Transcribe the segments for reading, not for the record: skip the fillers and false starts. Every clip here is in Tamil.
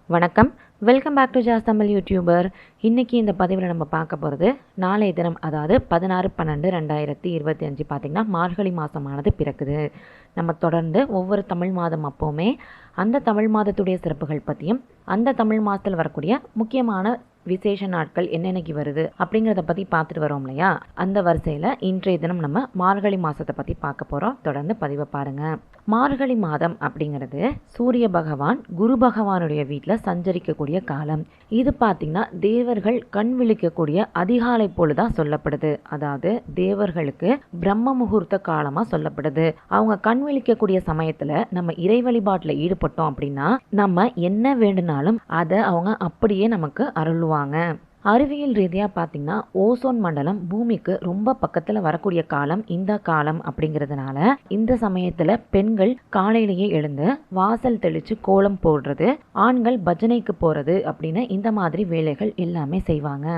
வணக்கம். Welcome back to Jaz Tamil YouTuber. இன்றைக்கி இந்த பதிவில் நம்ம பார்க்க போகிறது நாளைய தினம், அதாவது 16/12/2025 பார்த்திங்கன்னா மார்கழி மாதமானது பிறக்குது. நம்ம தொடர்ந்து ஒவ்வொரு தமிழ் மாதம் அப்போவுமே அந்த தமிழ் மாதத்துடைய சிறப்புகள் பற்றியும் அந்த தமிழ் மாதத்தில் வரக்கூடிய முக்கியமான விசேஷ நாட்கள் என்னென்னக்கு வருது அப்படிங்கிறத பற்றி பார்த்துட்டு வரோம் இல்லையா. அந்த வரிசையில் இன்றைய தினம் நம்ம மார்கழி மாதத்தை பற்றி பார்க்க போகிறோம். தொடர்ந்து பதிவை பாருங்கள். மார்கழி மாதம் அப்படிங்கிறது சூரிய பகவான் குரு பகவானுடைய வீட்டில் சஞ்சரிக்கக்கூடிய காலம். இது பார்த்திங்கன்னா தேவர்கள் கண் விழிக்கக்கூடிய அதிகாலை பொழுதாக சொல்லப்படுது. அதாவது தேவர்களுக்கு பிரம்ம முகூர்த்த காலமாக சொல்லப்படுது. அவங்க கண் விழிக்கக்கூடிய சமயத்தில் நம்ம இறை வழிபாட்டில் ஈடுபட்டோம் அப்படின்னா நம்ம என்ன வேண்டுனாலும் அதை அவங்க அப்படியே நமக்கு அருள்வாங்க. அறிவியல் ரீதியாக பார்த்திங்கன்னா ஓசோன் மண்டலம் பூமிக்கு ரொம்ப பக்கத்தில் வரக்கூடிய காலம் இந்த காலம் அப்படிங்கிறதுனால இந்த சமயத்தில் பெண்கள் காலையிலேயே எழுந்து வாசல் தெளித்து கோலம் போடுறது, ஆண்கள் பஜனைக்கு போகிறது அப்படின்னு இந்த மாதிரி வேலைகள் எல்லாமே செய்வாங்க.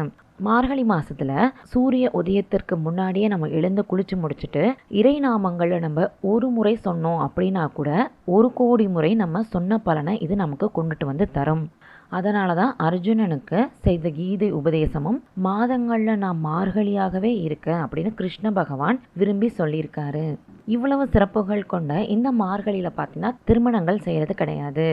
மார்கழி மாதத்தில் சூரிய உதயத்திற்கு முன்னாடியே நம்ம எழுந்து குளிச்சு முடிச்சுட்டு இறை நாமங்களை நம்ம ஒரு முறை சொன்னோம் அப்படின்னா கூட 1 கோடி முறை நம்ம சொன்ன பலனை இது நமக்கு கொண்டுட்டு வந்து தரும். அதனால தான் அர்ஜுனனுக்கு செய்த கீதை உபதேசமும் மாதங்களில் நான் மார்கழியாகவே இருக்கேன் அப்படின்னு கிருஷ்ண பகவான் விரும்பி சொல்லியிருக்காரு. இவ்வளவு சிறப்புகள் கொண்ட இந்த மார்கழியில் பார்த்தீங்கன்னா திருமணங்கள் செய்கிறது கிடையாது.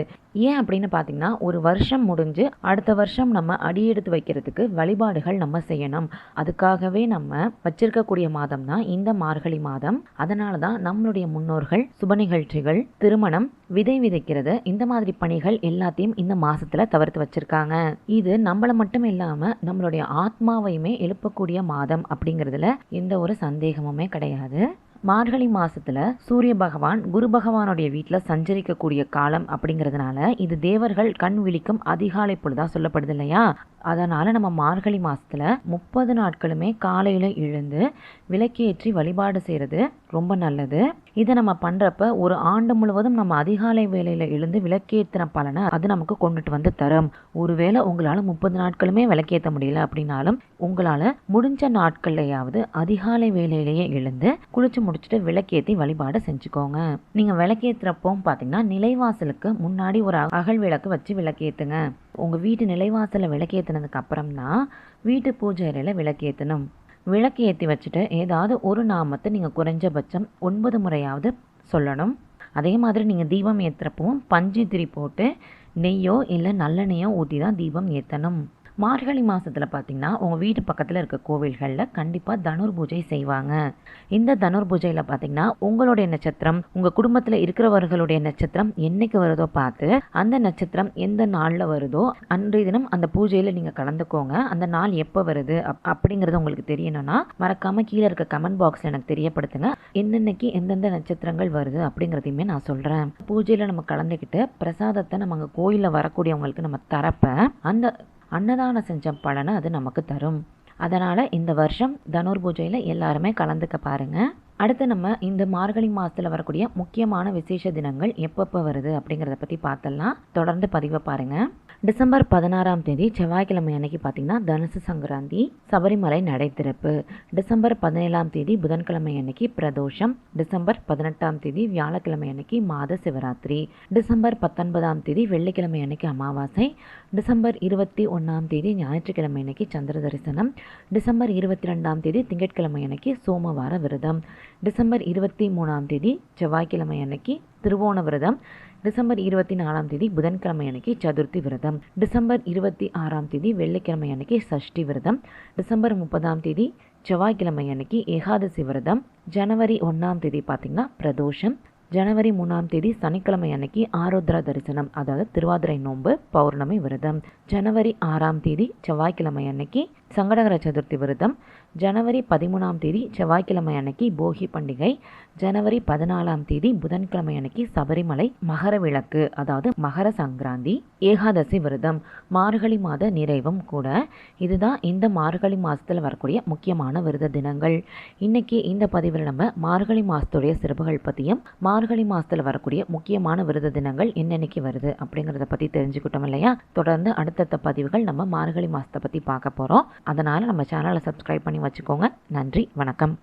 ஏன் அப்படின்னு பார்த்தீங்கன்னா ஒரு வருஷம் முடிஞ்சு அடுத்த வருஷம் நம்ம அடியெடுத்து வைக்கிறதுக்கு வழிபாடுகள் நம்ம செய்யணும். அதுக்காகவே நம்ம வச்சிருக்கக்கூடிய மாதம் தான் இந்த மார்கழி மாதம். அதனால தான் நம்மளுடைய முன்னோர்கள் சுப நிகழ்ச்சிகள், திருமணம், விதை விதைக்கிறது இந்த மாதிரி பணிகள் எல்லாத்தையும் இந்த மாசத்துல தவிர்த்து வச்சிருக்காங்க. இது நம்மளை மட்டும் இல்லாம நம்மளுடைய ஆத்மாவையுமே எழுப்பக்கூடிய மாதம் அப்படிங்கிறதுல எந்த ஒரு சந்தேகமுமே கிடையாது. மார்கழி மாசத்துல சூரிய பகவான் குரு பகவானுடைய வீட்டில் சஞ்சரிக்கக்கூடிய காலம் அப்படிங்கிறதுனால இது தேவர்கள் கண் விழிக்கும் அதிகாலை பொழுதா சொல்லப்படுது இல்லையா. அதனால நம்ம மார்கழி மாசத்துல 30 நாட்களுமே காலையில எழுந்து விளக்கேற்றி வழிபாடு செய்யறது ரொம்ப நல்லது. இதை நம்ம பண்றப்ப ஒரு ஆண்டு முழுவதும் நம்ம அதிகாலை வேளையில எழுந்து விளக்கேற்றின பலனை அது நமக்கு கொண்டுட்டு வந்து தரும். ஒருவேளை உங்களால 30 நாட்களுமே விளக்கேற்ற முடியல அப்படின்னாலும் உங்களால முடிஞ்ச நாட்கள்லையாவது அதிகாலை வேளையிலேயே எழுந்து குளிச்சு முடிச்சுட்டு விளக்கேற்றி வழிபாடு செஞ்சுக்கோங்க. நீங்க விளக்கேற்றுறப்போ பார்த்தீங்கன்னா நிலைவாசலுக்கு முன்னாடி ஒரு அகல் விளக்கு வச்சு விளக்கேற்றுங்க. உங்க வீட்டு நிலைவாசல விளக்கேற்றினதுக்கு அப்புறம் தான் வீட்டு பூஜை அறையில விளக்கேற்றணும். விளக்கு ஏற்றி வச்சுட்டு ஏதாவது ஒரு நாமத்தை நீங்கள் குறைஞ்சபட்சம் 9 முறையாவது சொல்லணும். அதே மாதிரி நீங்கள் தீபம் ஏற்றுறப்பவும் பஞ்சு திரி போட்டு நெய்யோ இல்லை நல்லெண்ணெய்யோ ஊற்றி தான் தீபம் ஏற்றணும். மார்கழி மாதத்தில் பார்த்திங்கன்னா உங்கள் வீட்டு பக்கத்தில் இருக்க கோவில்களில் கண்டிப்பாக தனுர் பூஜை செய்வாங்க. இந்த தனுர் பூஜையில் பார்த்திங்கன்னா உங்களுடைய நட்சத்திரம், உங்கள் குடும்பத்தில் இருக்கிறவர்களுடைய நட்சத்திரம் என்னைக்கு வருதோ பார்த்து அந்த நட்சத்திரம் எந்த நாளில் வருதோ அன்றைய தினம் அந்த பூஜையில் நீங்கள் கலந்துக்கோங்க. அந்த நாள் எப்போ வருது அப்படிங்கிறது உங்களுக்கு தெரியணும்னா மறக்காமல் கீழே இருக்க கமெண்ட் பாக்ஸில் எனக்கு தெரியப்படுத்துங்க. என்னென்னைக்கு எந்தெந்த நட்சத்திரங்கள் வருது அப்படிங்கிறதையுமே நான் சொல்கிறேன். பூஜையில் நம்ம கலந்துக்கிட்டு பிரசாதத்தை நம்ம அங்கே கோயிலில் வரக்கூடியவங்களுக்கு நம்ம தரப்ப அந்த அன்னதானம் செஞ்ச பலனை அது நமக்கு தரும். அதனால் இந்த வருஷம் தனுர் பூஜையில் எல்லாருமே கலந்துக்க பாருங்கள். அடுத்து நம்ம இந்த மார்கழி மாதத்தில் வரக்கூடிய முக்கியமான விசேஷ தினங்கள் எப்பப்போ வருது அப்படிங்கிறத பற்றி பார்த்தலாம். தொடர்ந்து பதிவை பாருங்கள். டிசம்பர் 16ஆம் தேதி செவ்வாய்க்கிழமை அன்னைக்கு பார்த்தீங்கன்னா தனுசு சங்கராந்தி, சபரிமலை நடை திறப்பு. டிசம்பர் 17ஆம் தேதி புதன்கிழமை அன்னைக்கு பிரதோஷம். டிசம்பர் 18ஆம் தேதி வியாழக்கிழமை அன்னைக்கு மாத சிவராத்திரி. டிசம்பர் 19ஆம் தேதி வெள்ளிக்கிழமை அன்னைக்கு அமாவாசை. டிசம்பர் 21ஆம் தேதி ஞாயிற்றுக்கிழமை அன்னைக்கு சந்திர தரிசனம். டிசம்பர் 22ஆம் தேதி திங்கட்கிழமை அன்னைக்கு சோமவார விரதம். டிசம்பர் 23ஆம் தேதி செவ்வாய்க்கிழமை அன்னைக்கு திருவோண விரதம். டிசம்பர் 24ஆம் தேதி புதன்கிழமை அன்னைக்கு சதுர்த்தி விரதம். டிசம்பர் 26ஆம் தேதி வெள்ளிக்கிழமை அன்னைக்கு சஷ்டி விரதம். டிசம்பர் 30ஆம் தேதி செவ்வாய்க்கிழமை அன்னைக்கு ஏகாதசி விரதம். ஜனவரி 1ஆம் தேதி பார்த்திங்கன்னா பிரதோஷம். ஜனவரி 3ஆம் தேதி சனிக்கிழமை அன்னைக்கு ஆருத்ரா தரிசனம், அதாவது திருவாதிரை நோன்பு பௌர்ணமி விரதம். ஜனவரி 6ஆம் தேதி செவ்வாய்க்கிழமை அன்னைக்கு சங்கடகர சதுர்த்தி விரதம். ஜனவரி 13ஆம் தேதி செவ்வாய்க்கிழமை அன்னைக்கு போகி பண்டிகை. ஜனவரி 14ஆம் தேதி புதன்கிழமை அன்னைக்கு சபரிமலை மகர விளக்கு, அதாவது மகர சங்கராந்தி, ஏகாதசி விரதம். மார்கழி மாத நிறைவும் கூட. இதுதான் இந்த மார்கழி மாதத்தில் வரக்கூடிய முக்கியமான விரத தினங்கள். இன்னைக்கு இந்த பதிவில் நம்ம மார்கழி மாதத்துடைய சிறப்புகள் பற்றியும் மார்கழி மாதத்தில் வரக்கூடிய முக்கியமான விரத தினங்கள் என்னென்னைக்கு வருது அப்படிங்கிறத பற்றி தெரிஞ்சுக்கிட்டோம் இல்லையா. தொடர்ந்து அடுத்தடுத்த பதிவுகள் நம்ம மார்கழி மாதத்தை பற்றி பார்க்க போகிறோம். அதனால் நம்ம சேனலை சப்ஸ்கிரைப் பண்ணி வச்சுக்கோங்க. நன்றி, வணக்கம்.